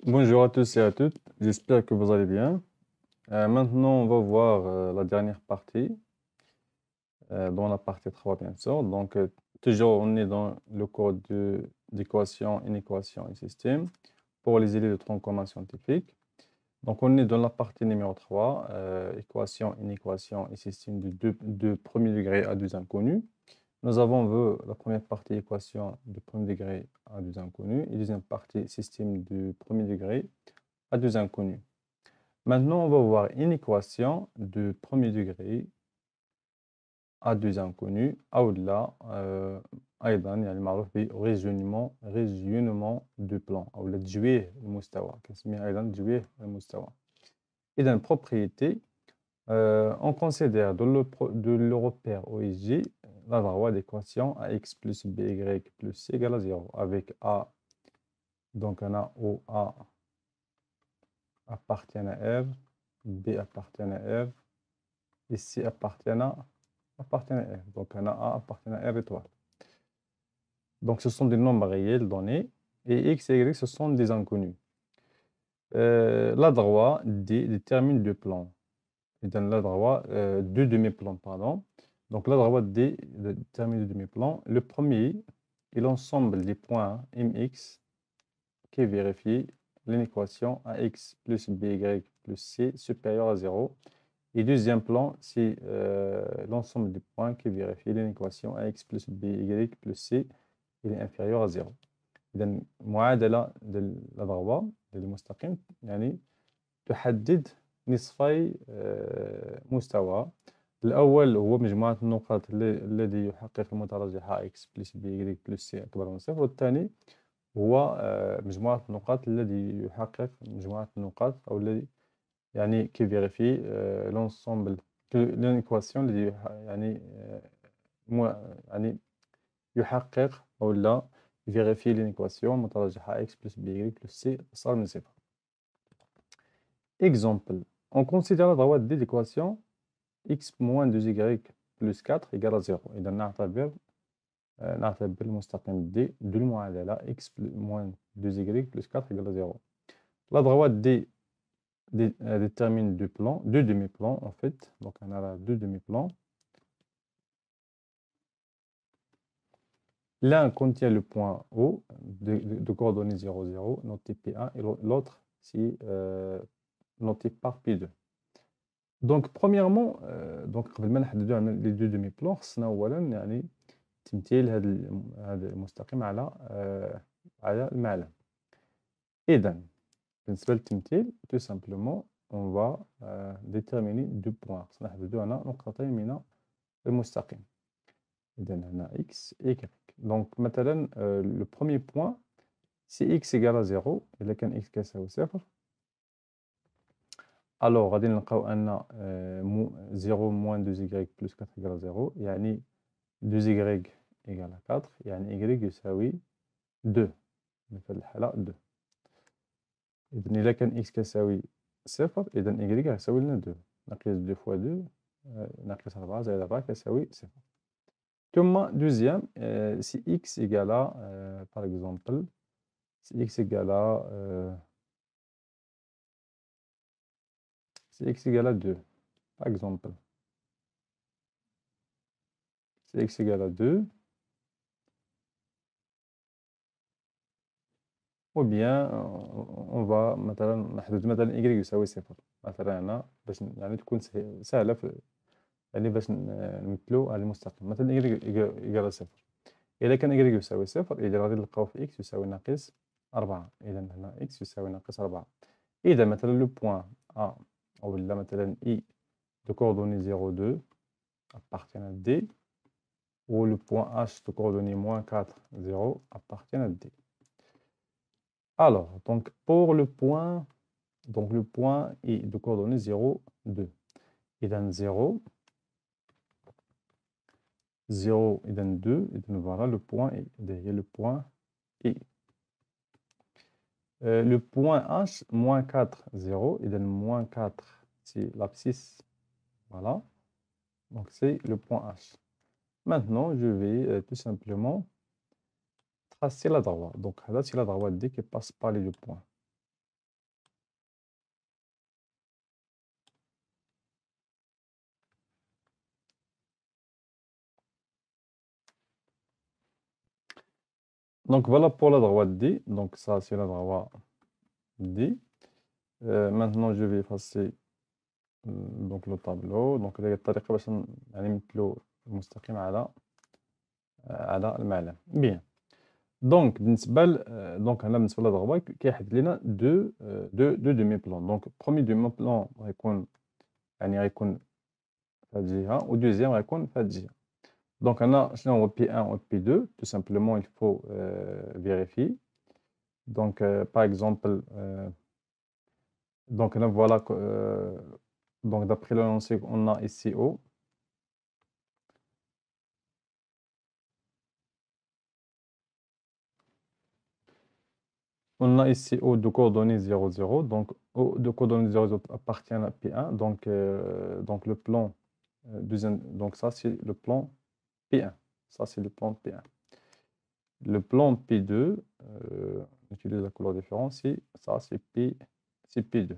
Bonjour à tous et à toutes, j'espère que vous allez bien. Maintenant, on va voir la dernière partie, dans la partie 3 bien sûr. Donc, toujours on est dans le cours d'équation, inéquation et système pour les élèves de tronc commun scientifique. Donc, on est dans la partie numéro 3, équation, inéquation et système de premier degré à deux inconnus. Nous avons vu la première partie équation de premier degré à deux inconnus et deuxième partie système de premier degré à deux inconnus. Maintenant, on va voir une équation de premier degré à deux inconnus أو أيضا يعني معروف بريزيونمون دو بلان أو تجويه المستوى كنسميه أيضا تجويه المستوى. إذا propriété on considère de le repère OIG la droite d'équation AX plus BY plus C égale à 0 avec A, donc on a OA appartient à R, B appartient à R, et C appartient à R. Donc, on a A appartient à R étoile. Donc, ce sont des nombres réels donnés, et X et Y, ce sont des inconnus. La droite D détermine deux plans. Il donne la droite, deux demi-plans, pardon. Donc, la droite D détermine deux demi-plans. Le premier est l'ensemble des points MX qui vérifie l'inéquation AX plus BY plus C supérieur à 0. Et deuxième plan, c'est l'ensemble des points qui vérifie l'équation ax plus by plus c il est inférieur à 0. إذا معادلة الأضربة للمستقيم يعني تحدد نصفي مستوى. الأول هو مجموعة النقاط الذي يحقق المترجحة x plus by plus c أكبر من صفر، والثاني هو مجموعة النقاط الذي يحقق مجموعة النقاط أو الذي يعني كي فيريفي لونسومبل لينيكواسيون اللي يعني يعني يحقق او لا فيريفي لينيكواسيون مترجحة x plus by plus c صار من صفر. Exemple, on considère la droite D d'équation x moins 2y plus 4 égale à 0. إذا نعتبر المستقيم D de المعادلة x moins 2y plus 4 égale à 0. La droite D détermine deux plans, deux demi-plans en fait. Donc on a là deux demi-plans. L'un contient le point O de coordonnées 0, 0, noté P1, et l'autre c'est noté par P2. Donc premièrement, donc قبل ما نحددوا les deux demi-plans خصنا أولا يعني تمثيل هذا المستقيم على المعلم. إذا بالنسبة للتمثيل tout simplement on va déterminer deux points. خصنا نحددوا هنا نقطتين من المستقيم. إذا هنا x et y. Donc مثلا le premier point si x égale à 0 إذا كان x كيساوي صفر alors غادي نلقاو أن 0 moins 2y plus 4 égale à 0 يعني 2y égale à 4 يعني y يساوي 2 في الحالة 2. إذا إذا كان x كيساوي صفر إذا y يساوي لنا 2 ناقص 2 fois 2 ناقص 4 زائد 4 كيساوي صفر. ثم deuxième, si x égale à, par exemple, si x égale à, si x égale à 2, par exemple, si x égale à 2, ou bien on va مثلا نحدد مثلا y يساوي صفر. مثلا هنا باش يعني تكون سهلة يعني باش نمثلو على المستقيم. مثلا y égale صفر. إذا كان y يساوي صفر إذا غادي نلقاو في x يساوي ناقص 4. إذا هنا x يساوي ناقص 4. إذا مثلا لو بوان A أو لا مثلا I de coordonnées 0, 2 appartient à D, ou le point H de coordonnées moins 4, 0 appartient à D. Alors, donc pour le point I de coordonnées 0, 2, il donne 0, 0, il donne 2, et donc voilà le point I, derrière le point I. Le point H, moins 4, 0, il donne moins 4, c'est l'abscisse, voilà, donc c'est le point H. Maintenant, je vais tout simplement tracer la droite. Donc, là, c'est la droite D qui passe par les deux points. Donc, voilà pour la droite D. Donc, ça, c'est la droite D. Maintenant, je vais effacer donc le tableau. Donc, هذه الطريقة باش يعني نمثلو المستقيم على المعلم. Bien. Donc, donc هنا بالنسبة للضربة كيحدد لنا دو دومي بلان. Donc, premier دومي بلان غيكون غيكون في هذه الجهة ودوزيام غيكون في هذه الجهة. Donc, هنا شنو هو P1 و P2? Tout simplement, il faut vérifier. Donc, par exemple, donc là, voilà, donc d'après l'énoncé, on a ici O. On a ici O de coordonnées 0, 0. Donc, O de coordonnées 0, 0 appartient à P1. Donc le plan deuxième, donc ça, c'est le plan P1. Ça, c'est le plan P1. Le plan P2, on utilise la couleur différente. Ça, c'est P2.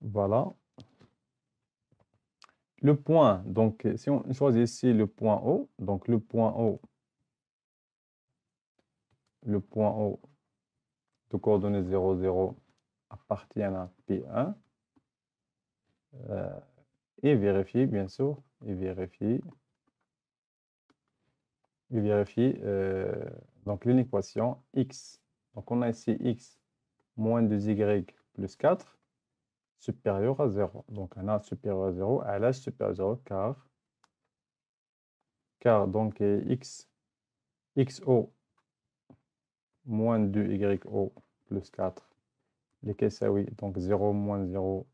Voilà. Le point, donc si on choisit ici le point O, donc le point O de coordonnées 0, 0 appartient à P1. Et vérifier, bien sûr, et vérifier donc l'équation x. Donc on a ici x moins 2y plus 4 supérieur à 0. Donc on a supérieur à 0, à l'âge supérieur à 0, car donc xo moins 2yo plus 4, les oui, donc 0 moins 0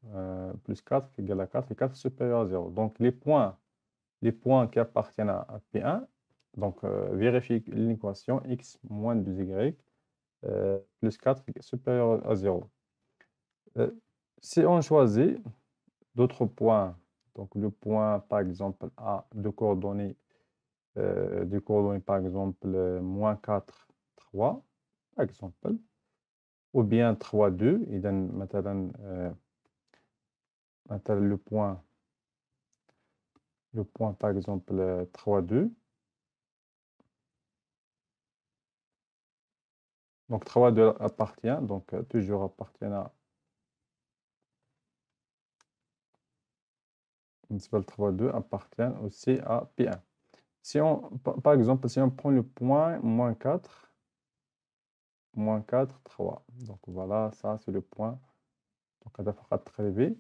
plus 4 égale à 4, et 4 supérieur à 0. Donc les points qui appartiennent à P1, donc vérifier l'équation x moins 2y plus 4 supérieur à 0. Si on choisit d'autres points, donc le point par exemple A de coordonnées, par exemple moins 4, 3, par exemple, ou bien 3, 2, et maintenant le point par exemple 3, 2. Donc 3, 2 appartient, donc toujours appartient à 3, 2 appartient aussi à P1. Si on, par exemple, si on prend le point moins 4, 3. Donc voilà, ça c'est le point. Donc هذا فقط très élevé.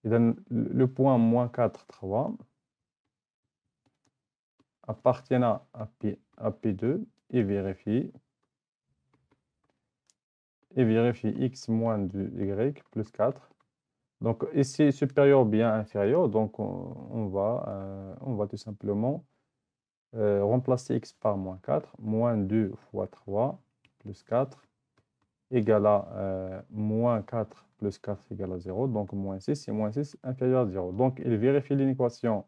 Et le point moins 4, 3 appartient à P2 et vérifie x moins 2y plus 4. Donc ici supérieur ou bien inférieur, donc on va tout simplement remplacer x par moins 4, moins 2 fois 3 plus 4 égale à moins 4 plus 4 égale à 0, donc moins 6, et moins 6 inférieur à 0. Donc il vérifie l'équation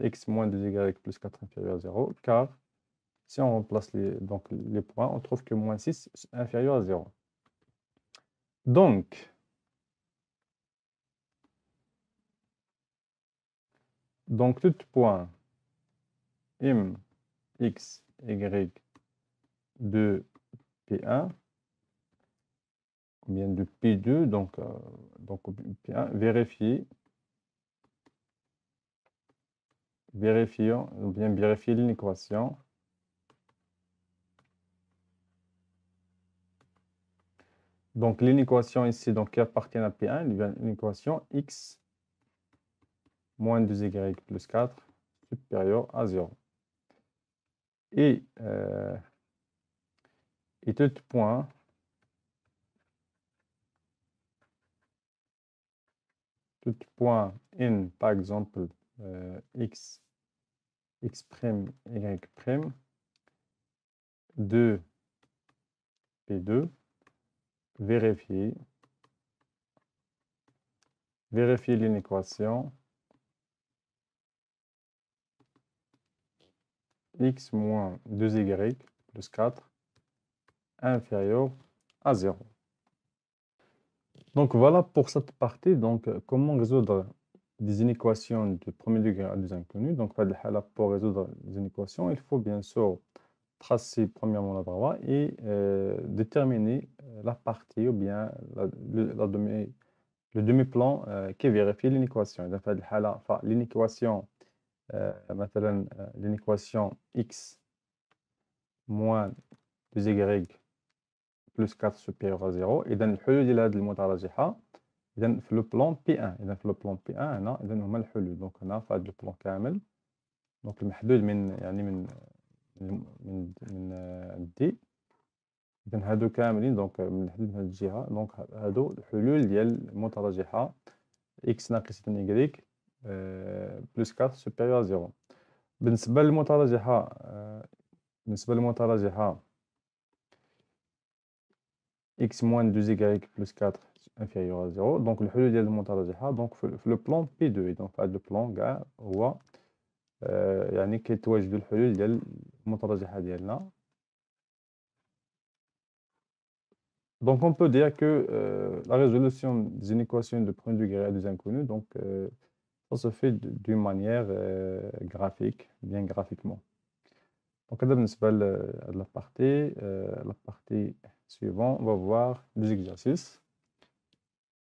x moins 2y plus 4 inférieur à 0, car si on remplace les points, on trouve que moins 6 inférieur à 0. Donc tout point m, x, y de P1, ou bien de P2, donc P1, vérifier l'équation. Donc l'équation ici, donc, qui appartient à P1, l'équation x moins 2y plus 4 supérieur à 0. Et tout point n, par exemple, x prime, y prime, de P2, vérifier l'équation x moins 2y plus 4 inférieur à 0. Donc voilà pour cette partie. Donc, comment résoudre des inéquations de premier degré à des inconnus. Donc, pour résoudre des inéquations, il faut bien sûr tracer premièrement la droite et déterminer la partie ou bien le demi-plan qui vérifie l'inéquation. L'inéquation, l'inéquation x moins 2y plus 4 supérieur à 0. إذا الحلول ديال هذه المتراجحة إذا في لو بلان بي 1. إذا في لو بلان بي 1 هنا إذا هما الحلول. دونك هنا في هذا لو بلان كامل دونك المحدود من يعني من دي. إذا هادو كاملين دونك من الحدود من هذه الجهة. دونك هادو الحلول ديال المتراجحة x ناقص 2y بلس 4 supérieur à 0. بالنسبة للمتراجحة x moins 2y plus 4 inférieur à 0. Donc, le حلول ديال المتراجحة donc في le plan P2. Donc, في هذا البلان كاع هو يعني كيتواجدوا الحلول ديال المتراجحة ديالنا. Donc, on peut dire que la résolution des inéquations de premier degré à des inconnus, donc, ça se fait d'une manière graphique, bien graphiquement. Donc, هذا بالنسبة la partie suivante, on va voir des exercices.